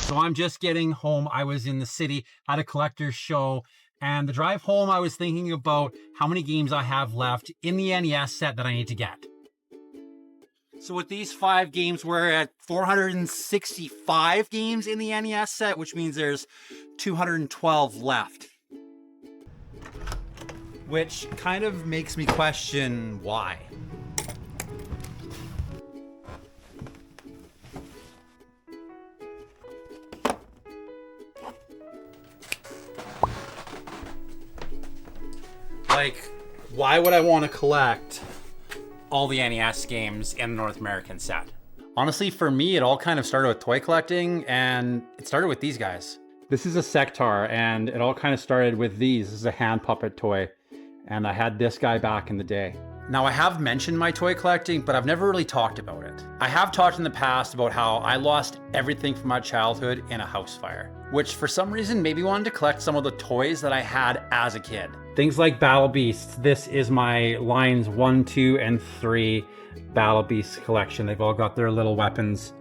So I'm just getting home. I was in the city at a collector's show, and the drive home I was thinking about how many games I have left in the NES set that I need to get. So with these 5 games, we're at 465 games in the NES set, which means there's 212 left. Which kind of makes me question why. Like, why would I want to collect all the NES games in the North American set? Honestly, for me, it all kind of started with toy collecting, and it started with these guys. This is a Sectar, and it all kind of started with these. This is a hand puppet toy, and I had this guy back in the day. Now, I have mentioned my toy collecting, but I've never really talked about it. I have talked in the past about how I lost everything from my childhood in a house fire, which for some reason made me want to collect some of the toys that I had as a kid. Things like Battle Beasts. This is my lines 1, 2, and 3 Battle Beasts collection. They've all got their little weapons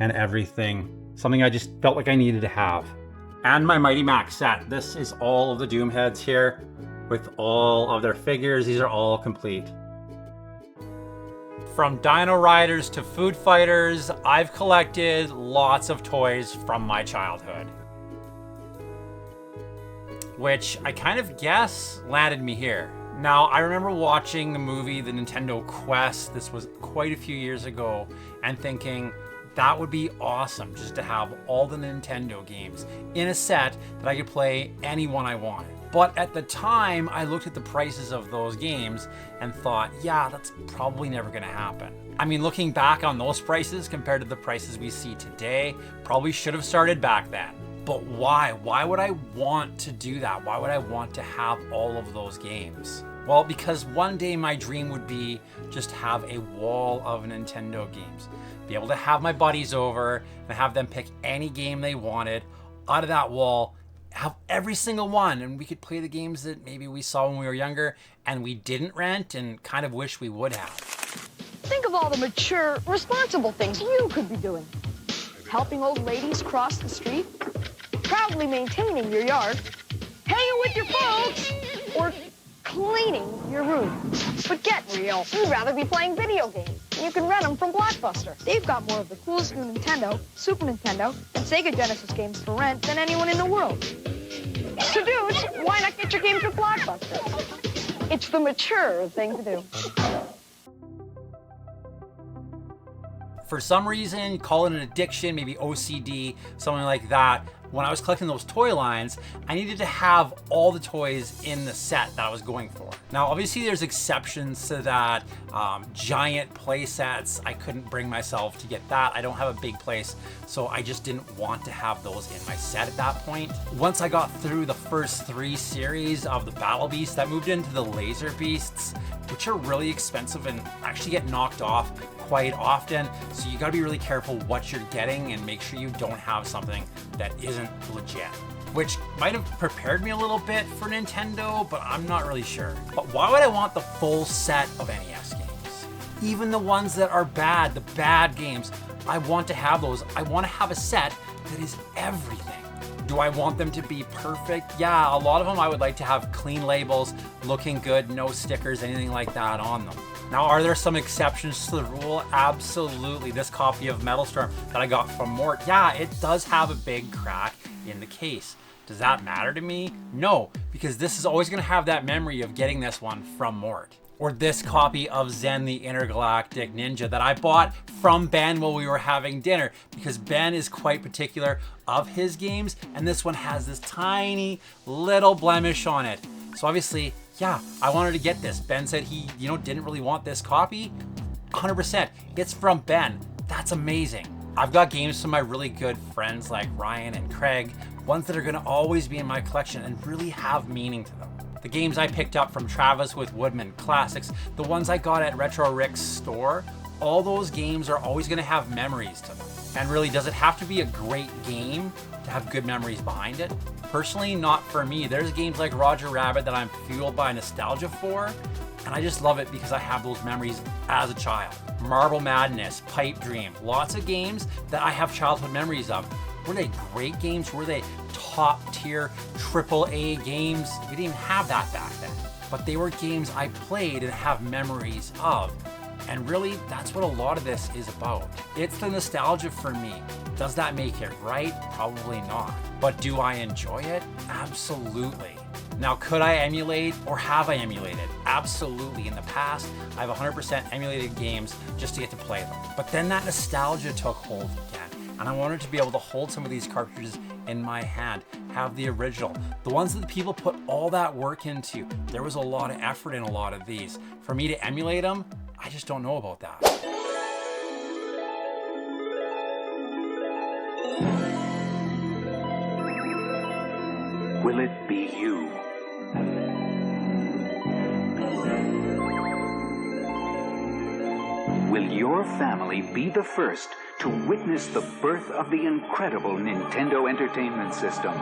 and everything. Something I just felt like I needed to have. And my Mighty Max set. This is all of the Doom heads here with all of their figures. These are all complete. From Dino Riders to Food Fighters, I've collected lots of toys from my childhood. Which I kind of guess landed me here. Now, I remember watching the movie The Nintendo Quest, this was quite a few years ago, and thinking that would be awesome just to have all the Nintendo games in a set that I could play any one I wanted. But at the time, I looked at the prices of those games and thought, yeah, that's probably never gonna happen. I mean, looking back on those prices compared to the prices we see today, probably should have started back then. But why? Why would I want to do that? Why would I want to have all of those games? Well, because one day my dream would be just have a wall of Nintendo games. Be able to have my buddies over and have them pick any game they wanted out of that wall, have every single one, and we could play the games that maybe we saw when we were younger and we didn't rent and kind of wish we would have. Think of all the mature, responsible things you could be doing. Helping old ladies cross the street, proudly maintaining your yard, hanging with your folks, or cleaning your room. But get real, you'd rather be playing video games. You can rent them from Blockbuster. They've got more of the coolest new Nintendo, Super Nintendo, and Sega Genesis games for rent than anyone in the world. So dudes, why not get your games from Blockbuster? It's the mature thing to do. For some reason, call it an addiction, maybe OCD, something like that. When I was collecting those toy lines, I needed to have all the toys in the set that I was going for. Now, obviously there's exceptions to that. Giant play sets, I couldn't bring myself to get that. I don't have a big place, so I just didn't want to have those in my set at that point. Once I got through the first 3 series of the Battle Beasts, that moved into the Laser Beasts, which are really expensive and actually get knocked off quite often. So you gotta be really careful what you're getting and make sure you don't have something that isn't legit. Which might have prepared me a little bit for Nintendo, but I'm not really sure. But why would I want the full set of NES games? Even the ones that are bad, the bad games, I want to have those. I want to have a set that is everything. Do I want them to be perfect? Yeah, a lot of them I would like to have clean labels, looking good, no stickers, anything like that on them. Now, are there some exceptions to the rule? Absolutely. This copy of Metal Storm that I got from Mort, yeah, it does have a big crack in the case. Does that matter to me? No, because this is always going to have that memory of getting this one from Mort. Or this copy of Zen the Intergalactic Ninja that I bought from Ben while we were having dinner, because Ben is quite particular of his games, and this one has this tiny little blemish on it. So obviously, yeah, I wanted to get this. Ben said he, didn't really want this copy. 100%. It's from Ben. That's amazing. I've got games from my really good friends like Ryan and Craig, ones that are going to always be in my collection and really have meaning to them. The games I picked up from Travis with Woodman Classics, the ones I got at Retro Rick's store, all those games are always going to have memories to them. And really, does it have to be a great game to have good memories behind it? Personally, not for me. There's games like Roger Rabbit that I'm fueled by nostalgia for, and I just love it because I have those memories as a child. Marble Madness, Pipe Dream, lots of games that I have childhood memories of. Were they great games? Were they top tier AAA games? We didn't even have that back then. But they were games I played and have memories of. And really, that's what a lot of this is about. It's the nostalgia for me. Does that make it right? Probably not. But do I enjoy it? Absolutely. Now, could I emulate, or have I emulated? Absolutely. In the past, I've 100% emulated games just to get to play them. But then that nostalgia took hold again. And I wanted to be able to hold some of these cartridges in my hand, have the original, the ones that the people put all that work into. There was a lot of effort in a lot of these. For me to emulate them, I just don't know about that. Will it be you? Will your family be the first to witness the birth of the incredible Nintendo Entertainment System?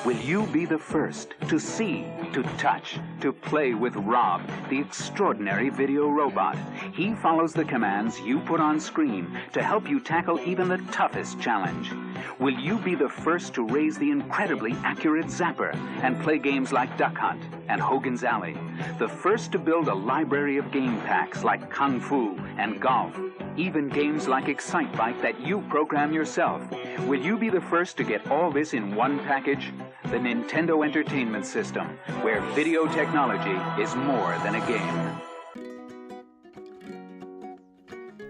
Will you be the first to see, to touch, to play with Rob, the extraordinary video robot? He follows the commands you put on screen to help you tackle even the toughest challenge. Will you be the first to raise the incredibly accurate Zapper and play games like Duck Hunt and Hogan's Alley? The first to build a library of game packs like Kung Fu and Golf? Even games like Excitebike that you program yourself. Will you be the first to get all this in one package? The Nintendo Entertainment System, where video technology is more than a game.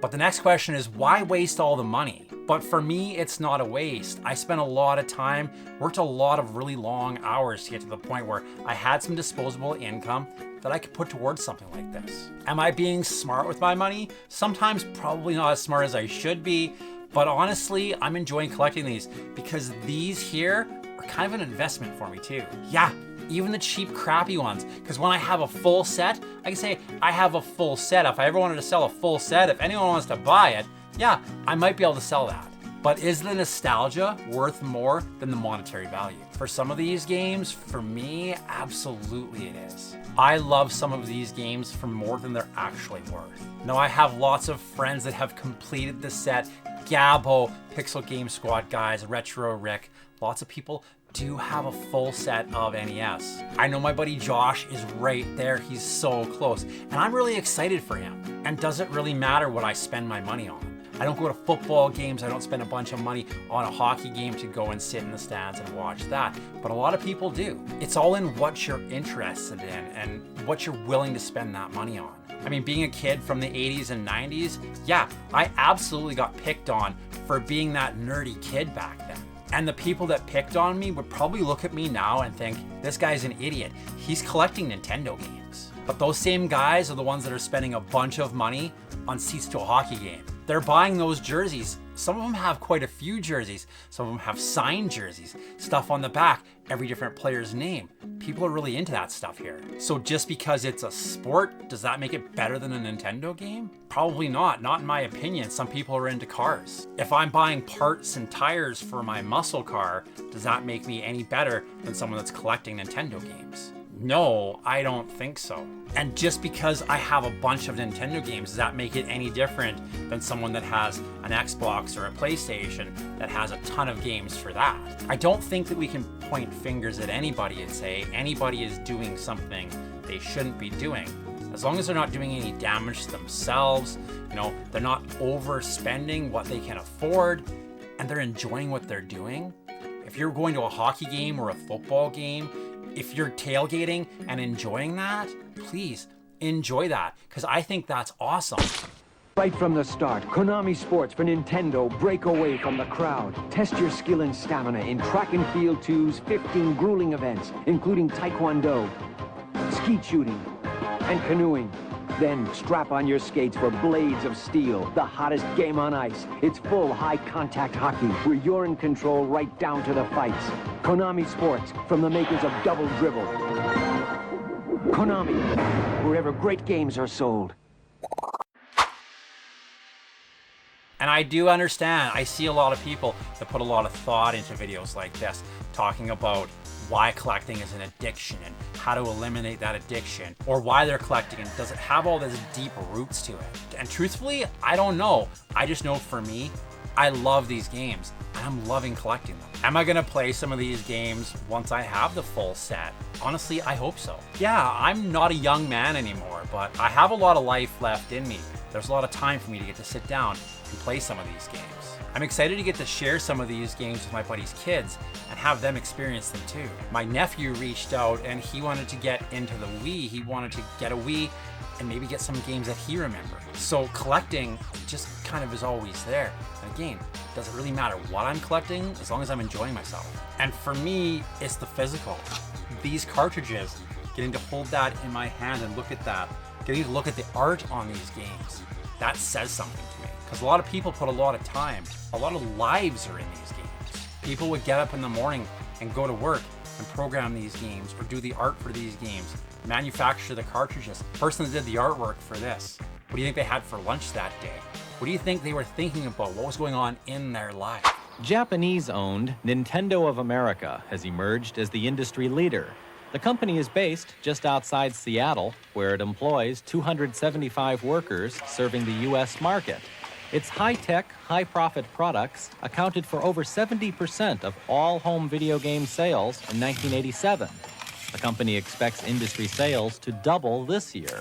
But the next question is, why waste all the money? But for me, it's not a waste. I spent a lot of time, worked a lot of really long hours to get to the point where I had some disposable income that I could put towards something like this. Am I being smart with my money? Sometimes probably not as smart as I should be, but honestly, I'm enjoying collecting these because these here are kind of an investment for me too. Yeah, even the cheap, crappy ones. Because when I have a full set, I can say I have a full set. If I ever wanted to sell a full set, if anyone wants to buy it, yeah, I might be able to sell that. But is the nostalgia worth more than the monetary value? For some of these games, for me, absolutely it is. I love some of these games for more than they're actually worth. Now, I have lots of friends that have completed the set. Gabo, Pixel Game Squad guys, Retro Rick, lots of people do have a full set of NES. I know my buddy Josh is right there. He's so close. And I'm really excited for him. And does it really matter what I spend my money on? I don't go to football games. I don't spend a bunch of money on a hockey game to go and sit in the stands and watch that. But a lot of people do. It's all in what you're interested in and what you're willing to spend that money on. I mean, being a kid from the 80s and 90s, yeah, I absolutely got picked on for being that nerdy kid back then. And the people that picked on me would probably look at me now and think, this guy's an idiot. He's collecting Nintendo games. But those same guys are the ones that are spending a bunch of money on seats to a hockey game. They're buying those jerseys. Some of them have quite a few jerseys. Some of them have signed jerseys, stuff on the back, every different player's name. People are really into that stuff here. So just because it's a sport, does that make it better than a Nintendo game? Probably not in my opinion. Some people are into cars. If I'm buying parts and tires for my muscle car, does that make me any better than someone that's collecting Nintendo games? No, I don't think so. And just because I have a bunch of Nintendo games, does that make it any different than someone that has an Xbox or a PlayStation that has a ton of games for that? I don't think that we can point fingers at anybody and say anybody is doing something they shouldn't be doing. As long as they're not doing any damage to themselves, they're not overspending what they can afford, and they're enjoying what they're doing. If you're going to a hockey game or a football game, if you're tailgating and enjoying that, please enjoy that, because I think that's awesome. Right from the start, Konami Sports for Nintendo break away from the crowd. Test your skill and stamina in Track and Field 2's 15 grueling events, including Taekwondo, skeet shooting, and canoeing. Then strap on your skates for Blades of Steel, the hottest game on ice. It's full high-contact hockey, where you're in control right down to the fights. Konami Sports, from the makers of Double Dribble. Konami, wherever great games are sold. And I do understand. I see a lot of people that put a lot of thought into videos like this, talking about why collecting is an addiction and how to eliminate that addiction, or why they're collecting and does it have all these deep roots to it. And truthfully, I don't know. I just know for me, I love these games, and I'm loving collecting them. Am I gonna play some of these games once I have the full set? Honestly, I hope so. Yeah, I'm not a young man anymore, but I have a lot of life left in me. There's a lot of time for me to get to sit down and play some of these games. I'm excited to get to share some of these games with my buddies' kids and have them experience them too. My nephew reached out and he wanted to get into the Wii. He wanted to get a Wii and maybe get some games that he remembered. So collecting just kind of is always there. And again, it doesn't really matter what I'm collecting as long as I'm enjoying myself. And for me, it's the physical. These cartridges, getting to hold that in my hand and look at that, getting to look at the art on these games, that says something to me. Because a lot of people put a lot of time, a lot of lives are in these games. People would get up in the morning and go to work and program these games or do the art for these games, manufacture the cartridges. The person that did the artwork for this, what do you think they had for lunch that day? What do you think they were thinking about? What was going on in their life? Japanese-owned Nintendo of America has emerged as the industry leader. The company is based just outside Seattle, where it employs 275 workers serving the U.S. market. Its high-tech, high-profit products accounted for over 70% of all home video game sales in 1987. The company expects industry sales to double this year.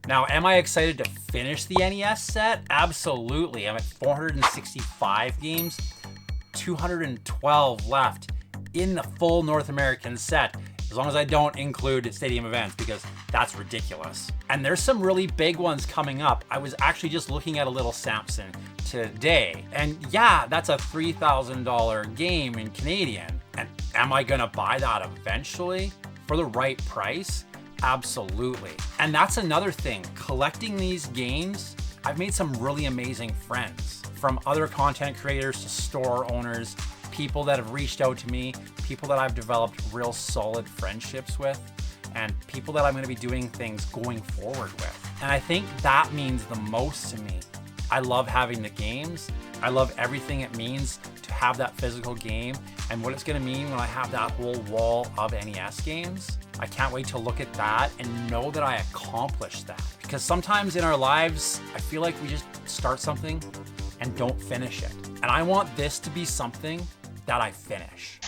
Now, am I excited to finish the NES set? Absolutely. I'm at 465 games, 212 left in the full North American set, as long as I don't include stadium events, because that's ridiculous. And there's some really big ones coming up. I was actually just looking at a little Samson today, and yeah, that's a $3,000 game in Canadian. And am I gonna buy that eventually for the right price? Absolutely. And that's another thing, collecting these games, I've made some really amazing friends, from other content creators to store owners, people that have reached out to me, people that I've developed real solid friendships with, and people that I'm going to be doing things going forward with. And I think that means the most to me. I love having the games. I love everything it means to have that physical game and what it's going to mean when I have that whole wall of NES games. I can't wait to look at that and know that I accomplished that. Because sometimes in our lives, I feel like we just start something and don't finish it. And I want this to be something that I finish.